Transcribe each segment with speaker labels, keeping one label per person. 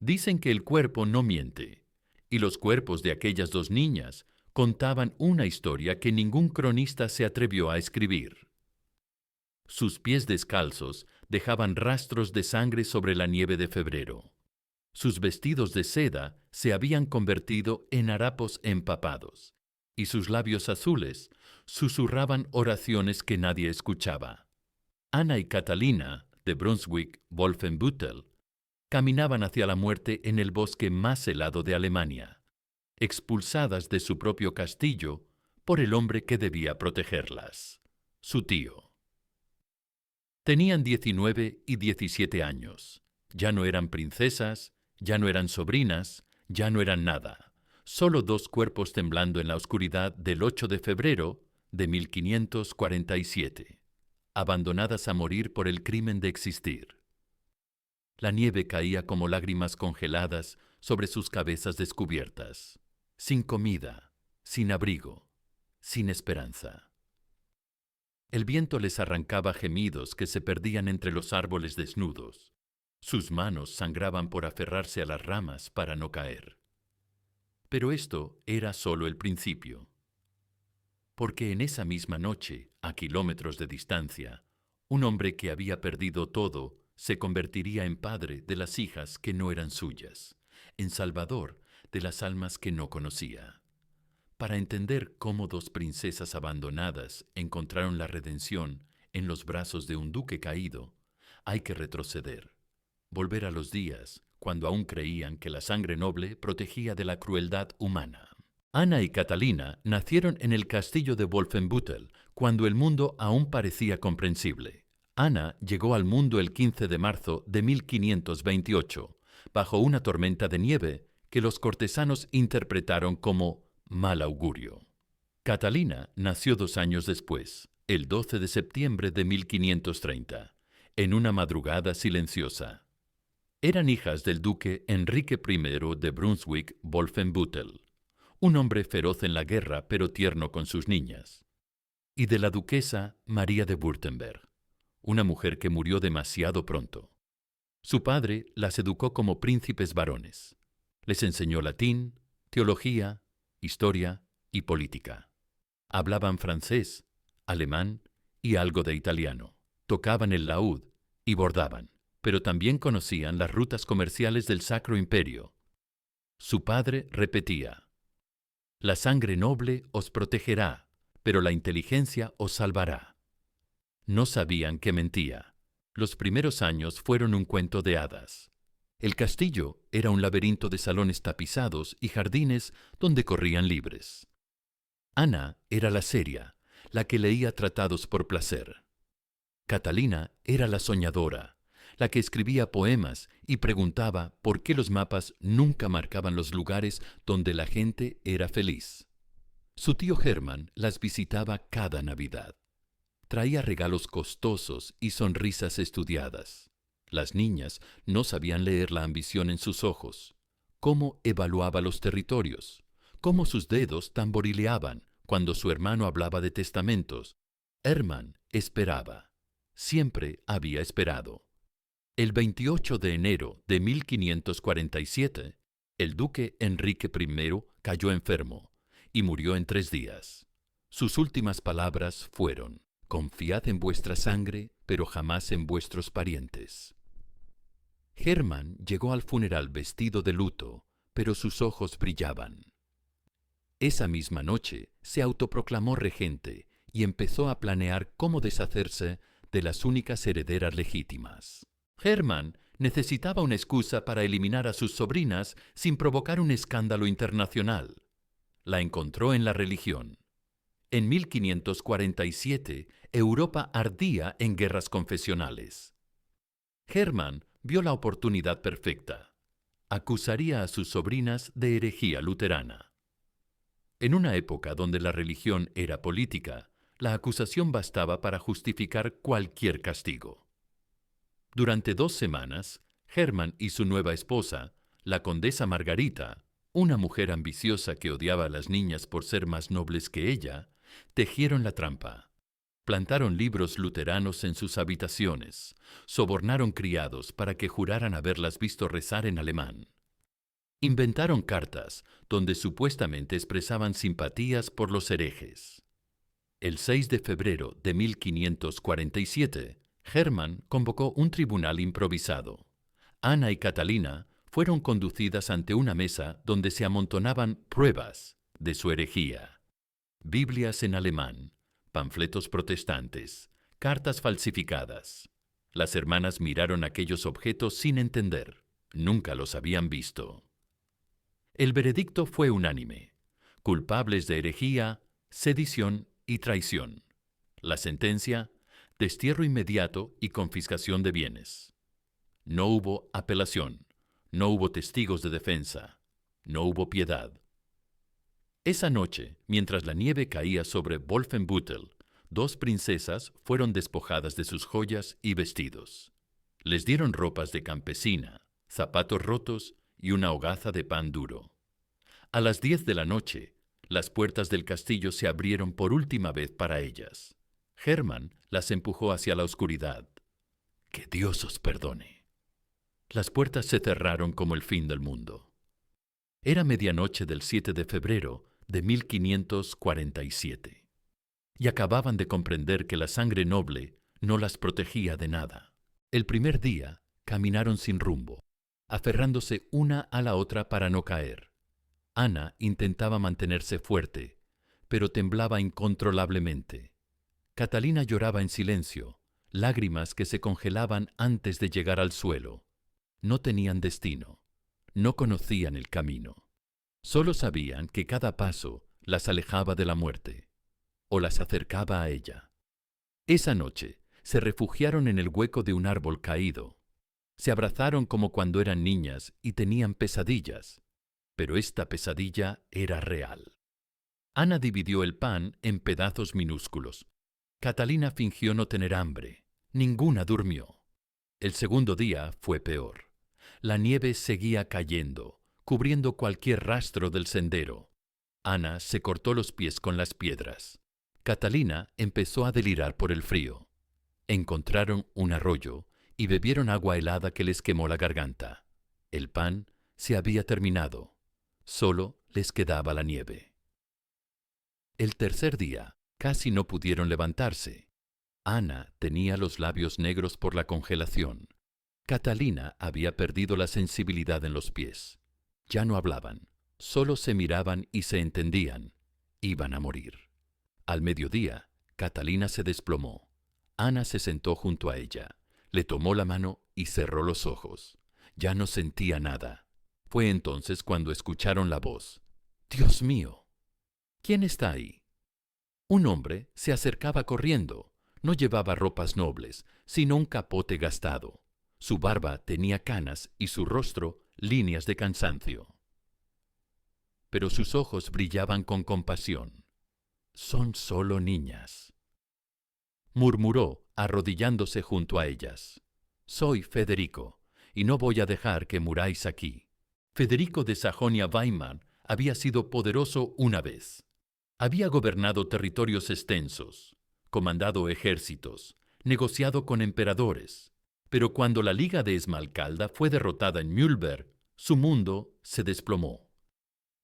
Speaker 1: Dicen que el cuerpo no miente, y los cuerpos de aquellas dos niñas contaban una historia que ningún cronista se atrevió a escribir. Sus pies descalzos dejaban rastros de sangre sobre la nieve de febrero. Sus vestidos de seda se habían convertido en harapos empapados, y sus labios azules susurraban oraciones que nadie escuchaba. Ana y Catalina, de Brunswick-Wolfenbüttel, caminaban hacia la muerte en el bosque más helado de Alemania, expulsadas de su propio castillo por el hombre que debía protegerlas, su tío. Tenían 19 y 17 años. Ya no eran princesas, ya no eran sobrinas, ya no eran nada. Solo dos cuerpos temblando en la oscuridad del 8 de febrero de 1547, abandonadas a morir por el crimen de existir. La nieve caía como lágrimas congeladas sobre sus cabezas descubiertas, sin comida, sin abrigo, sin esperanza. El viento les arrancaba gemidos que se perdían entre los árboles desnudos. Sus manos sangraban por aferrarse a las ramas para no caer. Pero esto era solo el principio. Porque en esa misma noche, a kilómetros de distancia, un hombre que había perdido todo se convertiría en padre de las hijas que no eran suyas, en salvador de las almas que no conocía. Para entender cómo dos princesas abandonadas encontraron la redención en los brazos de un duque caído, hay que retroceder, volver a los días cuando aún creían que la sangre noble protegía de la crueldad humana. Ana y Catalina nacieron en el castillo de Wolfenbüttel cuando el mundo aún parecía comprensible. Ana llegó al mundo el 15 de marzo de 1528, bajo una tormenta de nieve que los cortesanos interpretaron como mal augurio. Catalina nació 2 años después, el 12 de septiembre de 1530, en una madrugada silenciosa. Eran hijas del duque Enrique I de Brunswick-Wolfenbüttel, un hombre feroz en la guerra pero tierno con sus niñas, y de la duquesa María de Württemberg, una mujer que murió demasiado pronto. Su padre las educó como príncipes varones. Les enseñó latín, teología, historia y política. Hablaban francés, alemán y algo de italiano. Tocaban el laúd y bordaban, pero también conocían las rutas comerciales del Sacro Imperio. Su padre repetía: «La sangre noble os protegerá, pero la inteligencia os salvará». No sabían que mentía. Los primeros años fueron un cuento de hadas. El castillo era un laberinto de salones tapizados y jardines donde corrían libres. Ana era la seria, la que leía tratados por placer. Catalina era la soñadora, la que escribía poemas y preguntaba por qué los mapas nunca marcaban los lugares donde la gente era feliz. Su tío Hermann las visitaba cada Navidad. Traía regalos costosos y sonrisas estudiadas. Las niñas no sabían leer la ambición en sus ojos, cómo evaluaba los territorios, cómo sus dedos tamborileaban cuando su hermano hablaba de testamentos. Hermann esperaba, siempre había esperado. El 28 de enero de 1547, el duque Enrique I cayó enfermo y murió en 3 días. Sus últimas palabras fueron: «Confiad en vuestra sangre, pero jamás en vuestros parientes». Hermann llegó al funeral vestido de luto, pero sus ojos brillaban. Esa misma noche se autoproclamó regente y empezó a planear cómo deshacerse de las únicas herederas legítimas. Hermann necesitaba una excusa para eliminar a sus sobrinas sin provocar un escándalo internacional. La encontró en la religión. En 1547, Europa ardía en guerras confesionales. Hermann vio la oportunidad perfecta. Acusaría a sus sobrinas de herejía luterana. En una época donde la religión era política, la acusación bastaba para justificar cualquier castigo. Durante 2 semanas, Hermann y su nueva esposa, la condesa Margarita, una mujer ambiciosa que odiaba a las niñas por ser más nobles que ella, tejieron la trampa. Plantaron libros luteranos en sus habitaciones, sobornaron criados para que juraran haberlas visto rezar en alemán. Inventaron cartas donde supuestamente expresaban simpatías por los herejes. El 6 de febrero de 1547, Hermann convocó un tribunal improvisado. Ana y Catalina fueron conducidas ante una mesa donde se amontonaban pruebas de su herejía. Biblias en alemán, panfletos protestantes, cartas falsificadas. Las hermanas miraron aquellos objetos sin entender. Nunca los habían visto. El veredicto fue unánime: culpables de herejía, sedición y traición. La sentencia: destierro inmediato y confiscación de bienes. No hubo apelación, no hubo testigos de defensa, no hubo piedad. Esa noche, mientras la nieve caía sobre Wolfenbüttel, 2 princesas fueron despojadas de sus joyas y vestidos. Les dieron ropas de campesina, zapatos rotos y una hogaza de pan duro. A las 10 de la noche, las puertas del castillo se abrieron por última vez para ellas. Hermann las empujó hacia la oscuridad. ¡Que Dios os perdone! Las puertas se cerraron como el fin del mundo. Era medianoche del 7 de febrero de 1547. Y acababan de comprender que la sangre noble no las protegía de nada. El primer día caminaron sin rumbo, aferrándose una a la otra para no caer. Ana intentaba mantenerse fuerte, pero temblaba incontrolablemente. Catalina lloraba en silencio, lágrimas que se congelaban antes de llegar al suelo. No tenían destino, no conocían el camino. Solo sabían que cada paso las alejaba de la muerte, o las acercaba a ella. Esa noche se refugiaron en el hueco de un árbol caído. Se abrazaron como cuando eran niñas y tenían pesadillas, pero esta pesadilla era real. Ana dividió el pan en pedazos minúsculos. Catalina fingió no tener hambre. Ninguna durmió. El segundo día fue peor. La nieve seguía cayendo, cubriendo cualquier rastro del sendero. Ana se cortó los pies con las piedras. Catalina empezó a delirar por el frío. Encontraron un arroyo y bebieron agua helada que les quemó la garganta. El pan se había terminado. Solo les quedaba la nieve. El tercer día casi no pudieron levantarse. Ana tenía los labios negros por la congelación. Catalina había perdido la sensibilidad en los pies. Ya no hablaban, solo se miraban y se entendían. Iban a morir. Al mediodía, Catalina se desplomó. Ana se sentó junto a ella, le tomó la mano y cerró los ojos. Ya no sentía nada. Fue entonces cuando escucharon la voz. ¡Dios mío! ¿Quién está ahí? Un hombre se acercaba corriendo. No llevaba ropas nobles, sino un capote gastado. Su barba tenía canas y su rostro líneas de cansancio. Pero sus ojos brillaban con compasión. «Son solo niñas», murmuró, arrodillándose junto a ellas. «Soy Federico, y no voy a dejar que muráis aquí». Federico de Sajonia-Weimar había sido poderoso una vez. Había gobernado territorios extensos, comandado ejércitos, negociado con emperadores. Pero cuando la Liga de Esmalcalda fue derrotada en Mühlberg, su mundo se desplomó.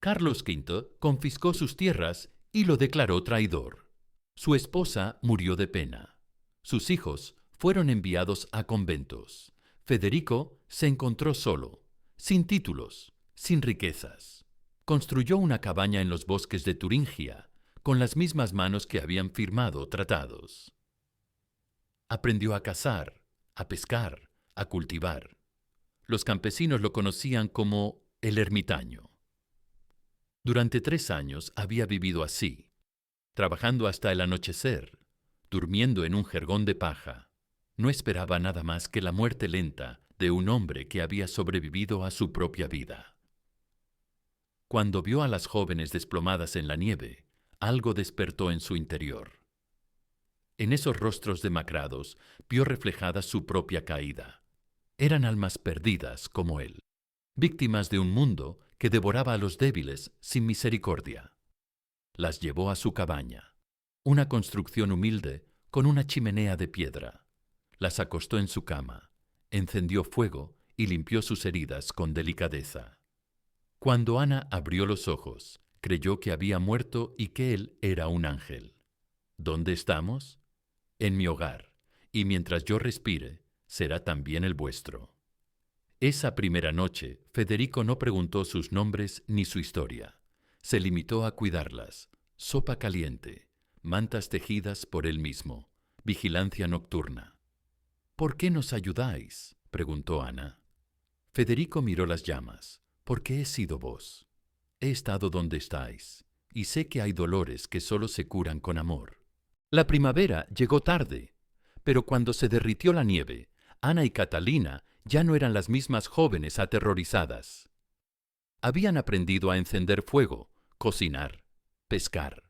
Speaker 1: Carlos V confiscó sus tierras y lo declaró traidor. Su esposa murió de pena. Sus hijos fueron enviados a conventos. Federico se encontró solo, sin títulos, sin riquezas. Construyó una cabaña en los bosques de Turingia, con las mismas manos que habían firmado tratados. Aprendió a cazar, a pescar, a cultivar. Los campesinos lo conocían como el ermitaño. Durante 3 años había vivido así, trabajando hasta el anochecer, durmiendo en un jergón de paja. No esperaba nada más que la muerte lenta de un hombre que había sobrevivido a su propia vida. Cuando vio a las jóvenes desplomadas en la nieve, algo despertó en su interior. En esos rostros demacrados vio reflejada su propia caída. Eran almas perdidas como él, víctimas de un mundo que devoraba a los débiles sin misericordia. Las llevó a su cabaña, una construcción humilde con una chimenea de piedra. Las acostó en su cama, encendió fuego y limpió sus heridas con delicadeza. Cuando Ana abrió los ojos, creyó que había muerto y que él era un ángel. ¿Dónde estamos? En mi hogar, y mientras yo respire, será también el vuestro. Esa primera noche, Federico no preguntó sus nombres ni su historia. Se limitó a cuidarlas. Sopa caliente, mantas tejidas por él mismo, vigilancia nocturna. ¿Por qué nos ayudáis?, preguntó Ana. Federico miró las llamas. Porque he sido vos. He estado donde estáis, y sé que hay dolores que solo se curan con amor. La primavera llegó tarde, pero cuando se derritió la nieve, Ana y Catalina ya no eran las mismas jóvenes aterrorizadas. Habían aprendido a encender fuego, cocinar, pescar.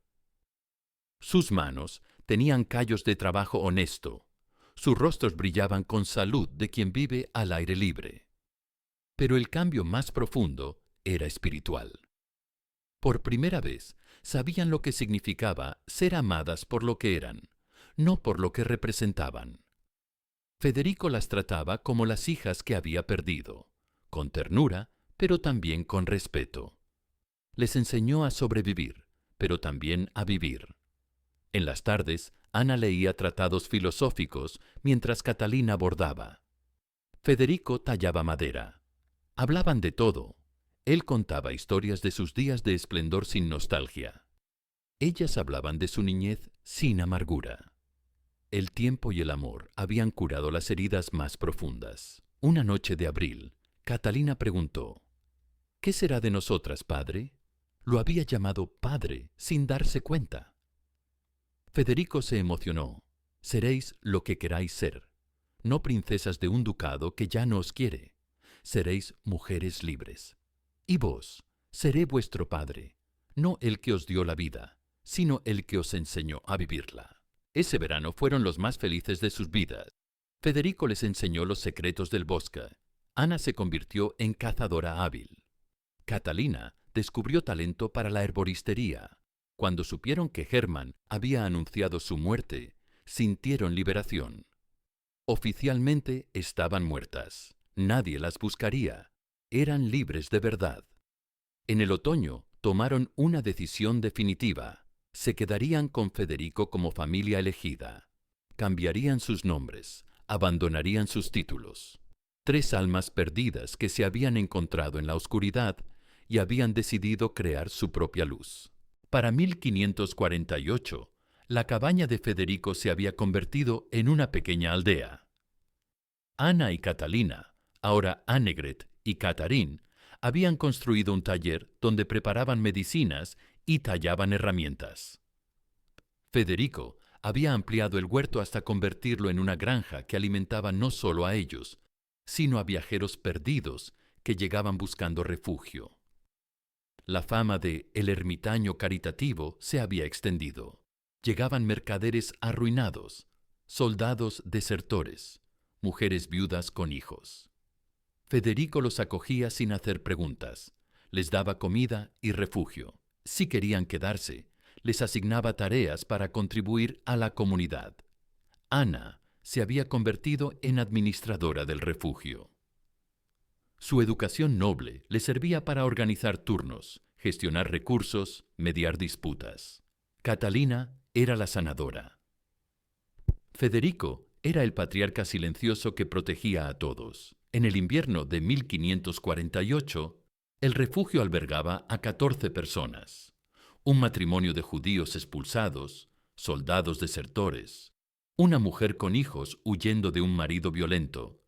Speaker 1: Sus manos tenían callos de trabajo honesto. Sus rostros brillaban con salud de quien vive al aire libre. Pero el cambio más profundo era espiritual. Por primera vez, sabían lo que significaba ser amadas por lo que eran, no por lo que representaban. Federico las trataba como las hijas que había perdido, con ternura, pero también con respeto. Les enseñó a sobrevivir, pero también a vivir. En las tardes, Ana leía tratados filosóficos mientras Catalina bordaba. Federico tallaba madera. Hablaban de todo. Él contaba historias de sus días de esplendor sin nostalgia. Ellas hablaban de su niñez sin amargura. El tiempo y el amor habían curado las heridas más profundas. Una noche de abril, Catalina preguntó: ¿Qué será de nosotras, padre? Lo había llamado padre sin darse cuenta. Federico se emocionó. Seréis lo que queráis ser, no princesas de un ducado que ya no os quiere. Seréis mujeres libres. Y vos, seré vuestro padre, no el que os dio la vida, sino el que os enseñó a vivirla. Ese verano fueron los más felices de sus vidas. Federico les enseñó los secretos del bosque. Ana se convirtió en cazadora hábil. Catalina descubrió talento para la herboristería. Cuando supieron que Hermann había anunciado su muerte, sintieron liberación. Oficialmente estaban muertas. Nadie las buscaría. Eran libres de verdad. En el otoño tomaron una decisión definitiva. Se quedarían con Federico como familia elegida. Cambiarían sus nombres, abandonarían sus títulos. 3 almas perdidas que se habían encontrado en la oscuridad y habían decidido crear su propia luz. Para 1548, la cabaña de Federico se había convertido en una pequeña aldea. Ana y Catalina, ahora Annegret y Catharine, habían construido un taller donde preparaban medicinas y tallaban herramientas. Federico había ampliado el huerto hasta convertirlo en una granja que alimentaba no solo a ellos, sino a viajeros perdidos que llegaban buscando refugio. La fama de el ermitaño caritativo se había extendido. Llegaban mercaderes arruinados, soldados desertores, mujeres viudas con hijos. Federico los acogía sin hacer preguntas, les daba comida y refugio. Si querían quedarse, les asignaba tareas para contribuir a la comunidad. Ana se había convertido en administradora del refugio. Su educación noble le servía para organizar turnos, gestionar recursos, mediar disputas. Catalina era la sanadora. Federico era el patriarca silencioso que protegía a todos. En el invierno de 1548, el refugio albergaba a 14 personas. Un matrimonio de judíos expulsados, soldados desertores, una mujer con hijos huyendo de un marido violento,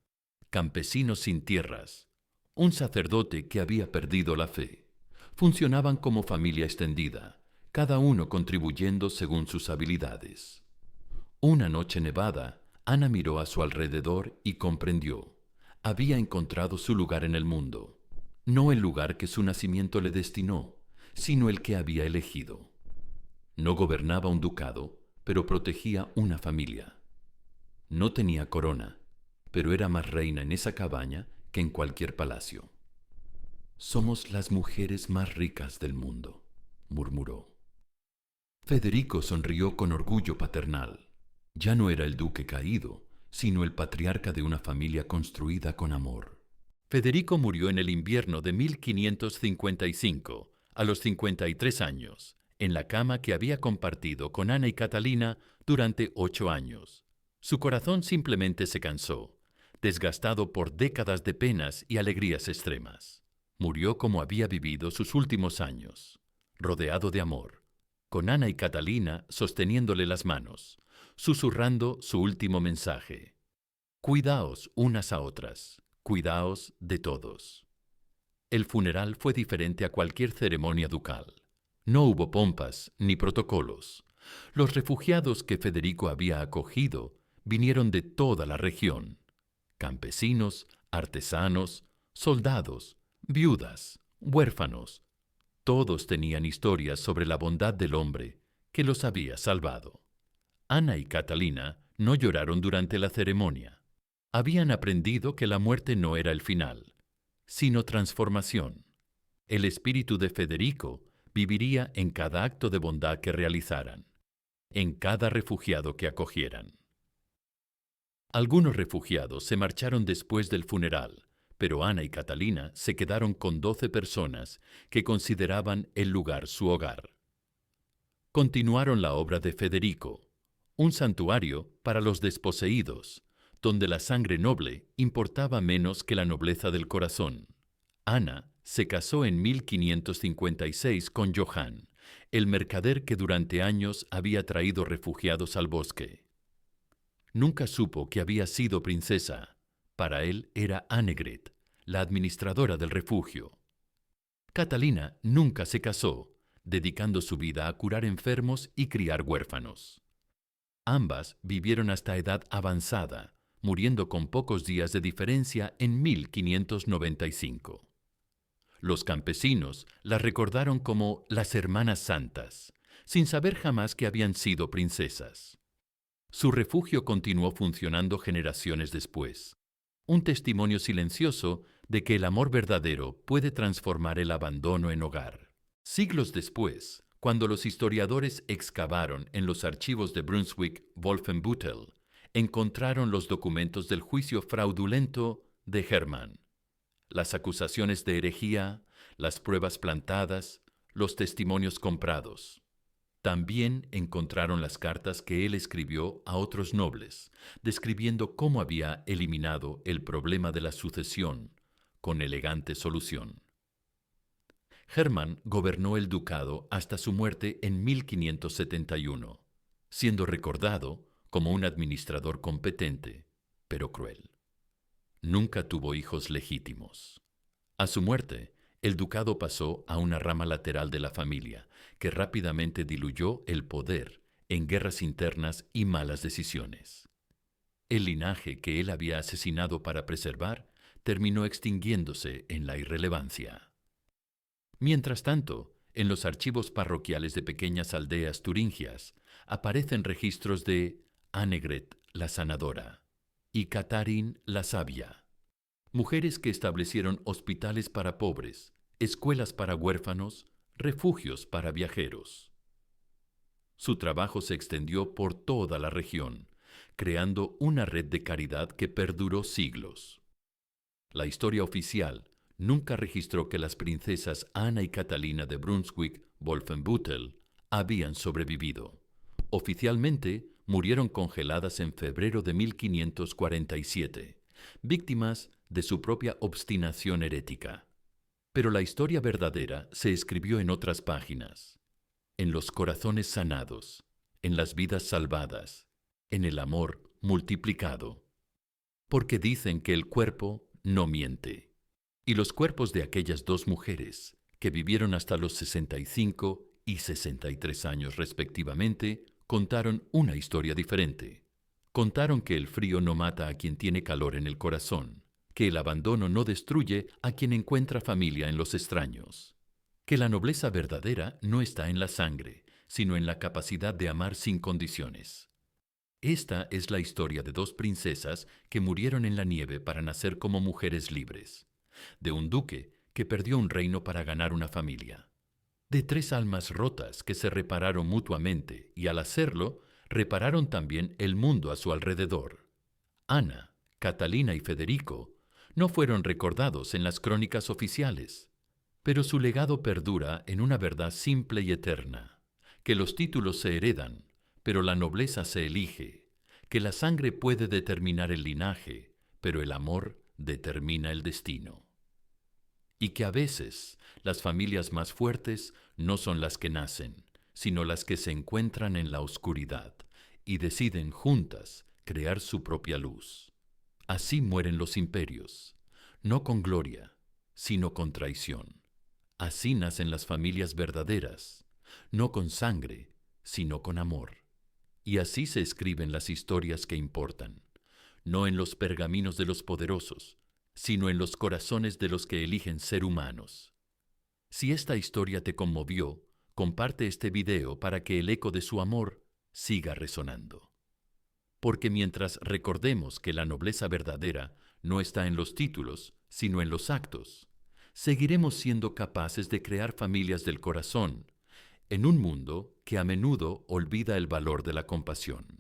Speaker 1: campesinos sin tierras, un sacerdote que había perdido la fe. Funcionaban como familia extendida, cada uno contribuyendo según sus habilidades. Una noche nevada, Ana miró a su alrededor y comprendió. Había encontrado su lugar en el mundo. No el lugar que su nacimiento le destinó, sino el que había elegido. No gobernaba un ducado, pero protegía una familia. No tenía corona, pero era más reina en esa cabaña que en cualquier palacio. «Somos las mujeres más ricas del mundo», murmuró. Federico sonrió con orgullo paternal. Ya no era el duque caído, sino el patriarca de una familia construida con amor. Federico murió en el invierno de 1555, a los 53 años, en la cama que había compartido con Ana y Catalina durante 8 años. Su corazón simplemente se cansó, desgastado por décadas de penas y alegrías extremas. Murió como había vivido sus últimos años, rodeado de amor, con Ana y Catalina sosteniéndole las manos, susurrando su último mensaje. Cuidaos unas a otras, cuidaos de todos. El funeral fue diferente a cualquier ceremonia ducal. No hubo pompas ni protocolos. Los refugiados que Federico había acogido vinieron de toda la región. Campesinos, artesanos, soldados, viudas, huérfanos. Todos tenían historias sobre la bondad del hombre que los había salvado. Ana y Catalina no lloraron durante la ceremonia. Habían aprendido que la muerte no era el final, sino transformación. El espíritu de Federico viviría en cada acto de bondad que realizaran, en cada refugiado que acogieran. Algunos refugiados se marcharon después del funeral, pero Ana y Catalina se quedaron con 12 personas que consideraban el lugar su hogar. Continuaron la obra de Federico, un santuario para los desposeídos, donde la sangre noble importaba menos que la nobleza del corazón. Ana se casó en 1556 con Johann, el mercader que durante años había traído refugiados al bosque. Nunca supo que había sido princesa. Para él era Annegret, la administradora del refugio. Catalina nunca se casó, dedicando su vida a curar enfermos y criar huérfanos. Ambas vivieron hasta edad avanzada, muriendo con pocos días de diferencia en 1595. Los campesinos las recordaron como las hermanas santas, sin saber jamás que habían sido princesas. Su refugio continuó funcionando generaciones después, un testimonio silencioso de que el amor verdadero puede transformar el abandono en hogar. Siglos después, cuando los historiadores excavaron en los archivos de Brunswick-Wolfenbüttel, encontraron los documentos del juicio fraudulento de Hermann, las acusaciones de herejía, las pruebas plantadas, los testimonios comprados. También encontraron las cartas que él escribió a otros nobles, describiendo cómo había eliminado el problema de la sucesión, con elegante solución. Hermann gobernó el ducado hasta su muerte en 1571, siendo recordado como un administrador competente, pero cruel. Nunca tuvo hijos legítimos. A su muerte, el ducado pasó a una rama lateral de la familia, que rápidamente diluyó el poder en guerras internas y malas decisiones. El linaje que él había asesinado para preservar terminó extinguiéndose en la irrelevancia. Mientras tanto, en los archivos parroquiales de pequeñas aldeas turingias aparecen registros de Annegret la sanadora y Catharin la sabia, mujeres que establecieron hospitales para pobres, escuelas para huérfanos, refugios para viajeros. Su trabajo se extendió por toda la región, creando una red de caridad que perduró siglos. La historia oficial nunca registró que las princesas Ana y Catalina de Brunswick-Wolfenbüttel habían sobrevivido. Oficialmente, murieron congeladas en febrero de 1547, víctimas de su propia obstinación herética. Pero la historia verdadera se escribió en otras páginas, en los corazones sanados, en las vidas salvadas, en el amor multiplicado. Porque dicen que el cuerpo no miente. Y los cuerpos de aquellas dos mujeres, que vivieron hasta los 65 y 63 años respectivamente, contaron una historia diferente. Contaron que el frío no mata a quien tiene calor en el corazón, que el abandono no destruye a quien encuentra familia en los extraños, que la nobleza verdadera no está en la sangre, sino en la capacidad de amar sin condiciones. Esta es la historia de dos princesas que murieron en la nieve para nacer como mujeres libres, de un duque que perdió un reino para ganar una familia, de tres almas rotas que se repararon mutuamente y al hacerlo repararon también el mundo a su alrededor. Ana, Catalina y Federico no fueron recordados en las crónicas oficiales, pero su legado perdura en una verdad simple y eterna, que los títulos se heredan, pero la nobleza se elige, que la sangre puede determinar el linaje, pero el amor determina el destino. Y que a veces las familias más fuertes no son las que nacen, sino las que se encuentran en la oscuridad y deciden juntas crear su propia luz. Así mueren los imperios, no con gloria, sino con traición. Así nacen las familias verdaderas, no con sangre, sino con amor. Y así se escriben las historias que importan, no en los pergaminos de los poderosos, sino en los corazones de los que eligen ser humanos. Si esta historia te conmovió, comparte este video para que el eco de su amor siga resonando. Porque mientras recordemos que la nobleza verdadera no está en los títulos, sino en los actos, seguiremos siendo capaces de crear familias del corazón, en un mundo que a menudo olvida el valor de la compasión.